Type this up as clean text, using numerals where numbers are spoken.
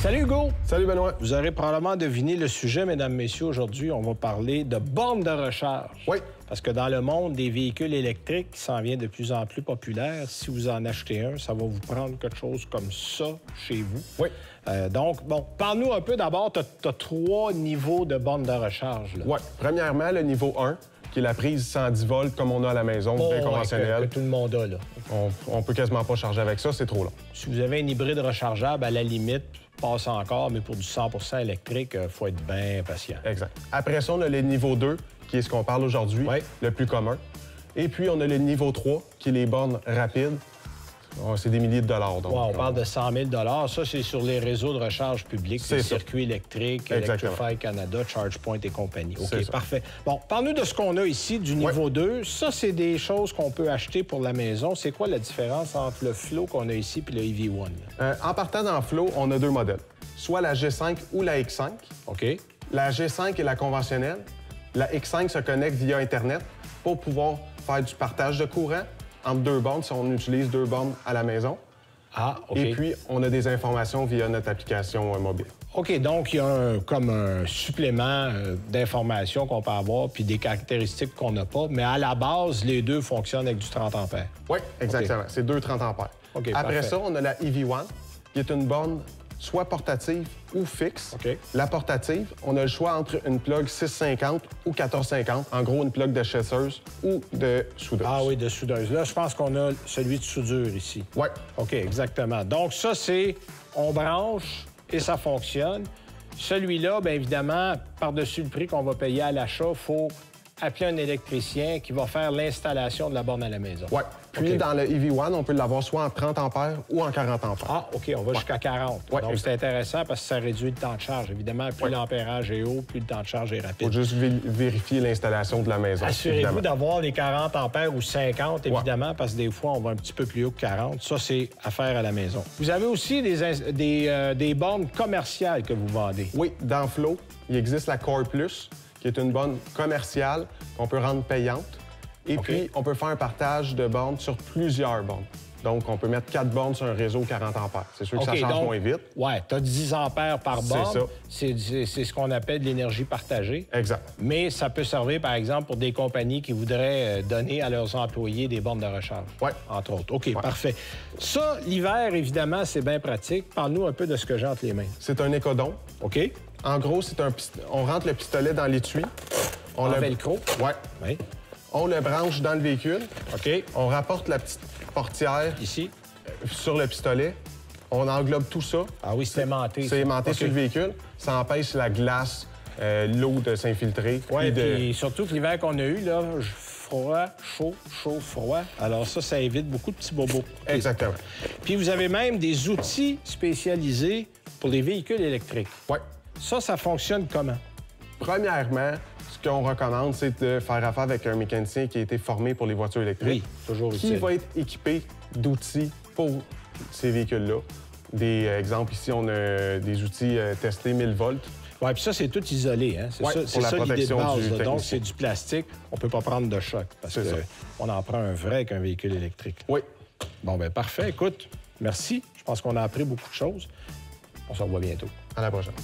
Salut Hugo! Salut Benoît! Vous aurez probablement deviné le sujet, mesdames, messieurs. Aujourd'hui, on va parler de bornes de recharge. Oui. Parce que dans le monde des véhicules électriques qui s'en vient de plus en plus populaire, si vous en achetez un, ça va vous prendre quelque chose comme ça chez vous. Oui. Donc, parle-nous un peu d'abord. Tu as 3 niveaux de bornes de recharge. Oui. Premièrement, le niveau 1, qui est la prise 110 volts comme on a à la maison, bien conventionnelle. Que tout le monde a, là. On peut quasiment pas charger avec ça, c'est trop long. Si vous avez un hybride rechargeable, à la limite, passe encore, mais pour du 100% électrique, il faut être bien patient. Exact. Après ça, on a le niveau 2, qui est ce qu'on parle aujourd'hui, le plus commun. Et puis, on a le niveau 3, qui est les bornes rapides. C'est des milliers de dollars. Donc, on parle de 100 000 Ça, c'est sur les réseaux de recharge publics, les circuits électriques, Electrify Canada, ChargePoint et compagnie. OK, parfait. Bon, parle-nous de ce qu'on a ici, du niveau 2. Ça, c'est des choses qu'on peut acheter pour la maison. C'est quoi la différence entre le Flow qu'on a ici et le EV1? En partant dans Flow, on a 2 modèles. Soit la G5 ou la X5. OK. La G5 est la conventionnelle. La X5 se connecte via Internet pour pouvoir faire du partage de courant entre 2 bornes si on utilise 2 bornes à la maison. Ah, OK. Et puis, on a des informations via notre application mobile. OK, donc il y a comme un supplément d'informations qu'on peut avoir puis des caractéristiques qu'on n'a pas, mais à la base, les deux fonctionnent avec du 30 ampères. Oui, exactement. C'est 2 30 ampères. Okay, Après parfait. ça, on a la EV1, qui est une borne soit portative ou fixe. OK. La portative, on a le choix entre une plug 650 ou 1450. En gros, une plug de chasseuse ou de soudeuse. Ah oui, de soudeuse. Là, je pense qu'on a celui de soudure ici. Oui. OK, exactement. Donc ça, c'est on branche et ça fonctionne. Celui-là, bien évidemment, par-dessus le prix qu'on va payer à l'achat, il faut appeler un électricien qui va faire l'installation de la borne à la maison. Oui. Puis, dans le EV1, on peut l'avoir soit en 30 ampères ou en 40 ampères. Ah, OK, on va jusqu'à 40. Ouais, donc, c'est intéressant parce que ça réduit le temps de charge. Évidemment, plus l'ampérage est haut, plus le temps de charge est rapide. Il faut juste vérifier l'installation de la maison. Assurez-vous d'avoir les 40 ampères ou 50, évidemment, parce que des fois, on va un petit peu plus haut que 40. Ça, c'est à faire à la maison. Vous avez aussi des bornes commerciales que vous vendez. Oui, dans Flow, il existe la Core Plus, qui est une borne commerciale qu'on peut rendre payante. Et puis, on peut faire un partage de bornes sur plusieurs bornes. Donc, on peut mettre 4 bornes sur un réseau 40 ampères. C'est sûr que ça change moins vite. Oui, tu as 10 ampères par borne. C'est ça. C'est ce qu'on appelle de l'énergie partagée. Exact. Mais ça peut servir, par exemple, pour des compagnies qui voudraient donner à leurs employés des bornes de recharge. Oui. Entre autres. OK, parfait. Ça, l'hiver, évidemment, c'est bien pratique. Parle-nous un peu de ce que j'ai entre les mains. C'est un écodon. OK. En gros, on rentre le pistolet dans l'étui. En velcro. Oui. On le branche dans le véhicule. OK. On rapporte la petite portière ici sur le pistolet. On englobe tout ça. Ah oui, c'est aimanté. C'est aimanté sur le véhicule. Ça empêche la glace, l'eau de s'infiltrer. Oui, puis surtout que l'hiver qu'on a eu, là, froid, chaud, chaud, froid. Alors ça évite beaucoup de petits bobos. Exactement. Puis vous avez même des outils spécialisés pour les véhicules électriques. Oui. Ça fonctionne comment? Premièrement, ce qu'on recommande, c'est de faire affaire avec un mécanicien qui a été formé pour les voitures électriques. Oui, toujours utile. Qui va être équipé d'outils pour ces véhicules-là. Des exemples, ici, on a des outils testés 1000 volts. Oui, puis ça, c'est tout isolé. Hein? C'est ça l'idée de base. Donc, c'est du plastique. On peut pas prendre de choc parce qu'on en prend un vrai avec un véhicule électrique. Oui. Bon, bien parfait. Écoute, merci. Je pense qu'on a appris beaucoup de choses. On se revoit bientôt. À la prochaine.